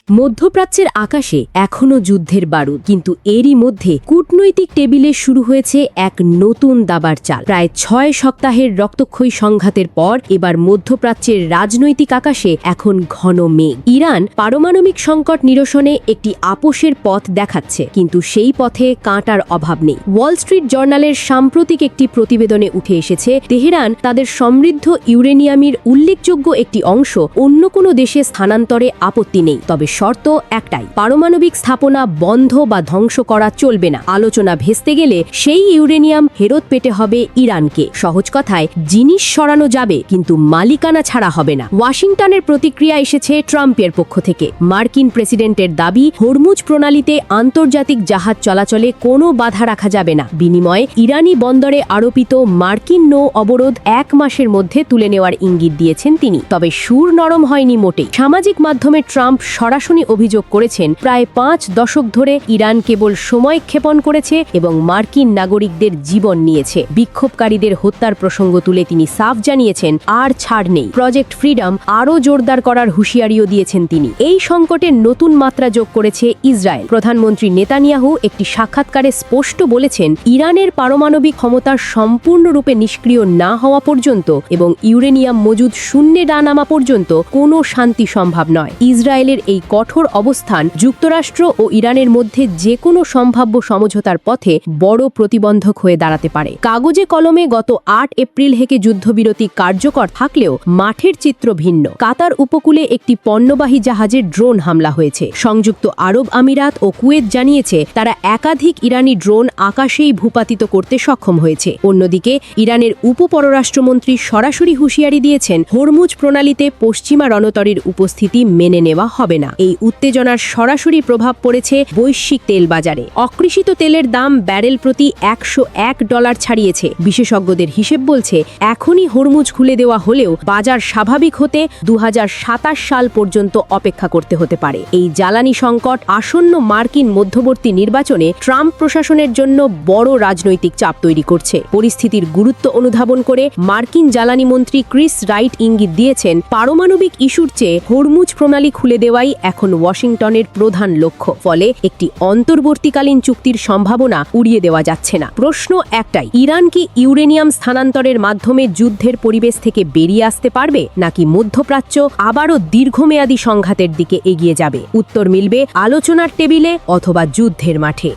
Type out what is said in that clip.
মধ্যপ্রাচ্যের আকাশে এখনও যুদ্ধের বারুদ, কিন্তু এরই মধ্যে কূটনৈতিক টেবিলে শুরু হয়েছে এক নতুন দাবার চাল। প্রায় ৬ সপ্তাহের রক্তক্ষয়ী সংঘাতের পর এবার মধ্যপ্রাচ্যের রাজনৈতিক আকাশে এখন ঘন মেঘ। ইরান পারমাণবিক সংকট নিরসনে একটি আপোষের পথ দেখাচ্ছে, কিন্তু সেই পথে কাঁটার অভাব নেই। ওয়াল স্ট্রিট জার্নালের সাম্প্রতিক একটি প্রতিবেদনে উঠে এসেছে, তেহরান তাদের সমৃদ্ধ ইউরেনিয়ামের উল্লেখযোগ্য একটি অংশ অন্য কোনো দেশে স্থানান্তরে আপত্তি নেই, তবে শর্ত একটাই, পারমাণবিক স্থাপনা বন্ধ বা ধ্বংস করা চলবে না। আলোচনা ভেস্তে গেলে সেই ইউরেনিয়াম ফেরত পেতে হবে ইরানকে। সহজ কথায়, জিনিস সরানো যাবে, কিন্তু মালিকানা ছাড়া হবে না। ওয়াশিংটনের প্রতিক্রিয়া এসেছে ট্রাম্পের পক্ষ থেকে। মার্কিন প্রেসিডেন্টের দাবি, হরমুজ প্রণালীতে আন্তর্জাতিক জাহাজ চলাচলে কোনো বাধা রাখা যাবে না। বিনিময়ে ইরানি বন্দরে আরোপিত মার্কিন নৌ অবরোধ 1 মাসের মধ্যে তুলে নেওয়ার ইঙ্গিত দিয়েছেন তিনি। তবে সুর নরম হয়নি মোটেই। সামাজিক মাধ্যমে ট্রাম্প সরাসরি অভিযোগ করেছেন, প্রায় 5 দশক ধরে ইরান কেবল সময় ক্ষেপণ করেছে এবং মার্কিন নাগরিকদের জীবন নিয়েছে। বিক্ষোভকারীদের হত্যার প্রসঙ্গ তুলে তিনি সাফ জানিয়েছেন, আর ছাড় নেই। প্রজেক্ট ফ্রিডম আরও জোরদার করার হুঁশিয়ারিও দিয়েছেন তিনি। এই সংকটের নতুন মাত্রা যোগ করেছে ইসরায়েল। প্রধানমন্ত্রী নেতানিয়াহু একটি সাক্ষাৎকারে স্পষ্ট বলেছেন, ইরানের পারমাণবিক ক্ষমতা সম্পূর্ণরূপে নিষ্ক্রিয় না হওয়া পর্যন্ত এবং ইউরেনিয়াম মজুদ শূন্যে না নামা পর্যন্ত কোনো শান্তি সম্ভব নয়। ইসরায়েলের এই কঠোর অবস্থান যুক্তরাষ্ট্র ও ইরানের মধ্যে যে কোনো সম্ভাব্য সমঝোতার পথে বড় প্রতিবন্ধক হয়ে দাঁড়াতে পারে। কাগজে কলমে গত 8 এপ্রিল থেকে যুদ্ধবিরতি কার্যকর থাকলেও মাঠের চিত্র ভিন্ন। কাতার উপকূলে একটি পণ্যবাহী জাহাজে ড্রোন হামলা হয়েছে। সংযুক্ত আরব আমিরাত ও কুয়েত জানিয়েছে, তারা একাধিক ইরানি ড্রোন আকাশেই ভূপাতিত করতে সক্ষম হয়েছে। অন্যদিকে ইরানের উপপররাষ্ট্রমন্ত্রী সরাসরি হুঁশিয়ারি দিয়েছেন, হরমুজ প্রণালীতে পশ্চিমা রণতরীর উপস্থিতি মেনে নেওয়া হবে না। এই উত্তেজনার সরাসরি প্রভাব পড়েছে বৈশ্বিক তেল বাজারে। অকৃষিত তেলের দাম ব্যারেল প্রতি $101 ছাড়িয়েছে। বিশেষজ্ঞদের হিসেব বলছে, এখনই হরমুজ খুলে দেওয়া হলেও বাজার স্বাভাবিক হতে 2027 সাল পর্যন্ত অপেক্ষা করতে হতে পারে। এই জ্বালানি সংকট আসন্ন মার্কিন মধ্যবর্তী নির্বাচনে ট্রাম্প প্রশাসনের জন্য বড় রাজনৈতিক চাপ তৈরি করছে। পরিস্থিতির গুরুত্ব অনুধাবন করে মার্কিন জ্বালানি মন্ত্রী ক্রিস রাইট ইঙ্গিত দিয়েছেন, পারমাণবিক ইস্যুর চেয়ে হরমুজ প্রণালী খুলে দেওয়াই এখন ওয়াশিংটনের প্রধান লক্ষ্য। ফলে একটি অন্তর্বর্তীকালীন চুক্তির সম্ভাবনা উড়িয়ে দেওয়া যাচ্ছে না। প্রশ্ন একটাই, ইরান কি ইউরেনিয়াম স্থানান্তরের মাধ্যমে যুদ্ধের পরিবেশ থেকে বেরিয়ে আসতে পারবে, নাকি মধ্যপ্রাচ্য আবারও দীর্ঘমেয়াদী সংঘাতের দিকে এগিয়ে যাবে? উত্তর মিলবে আলোচনার টেবিলে অথবা যুদ্ধের মাঠে।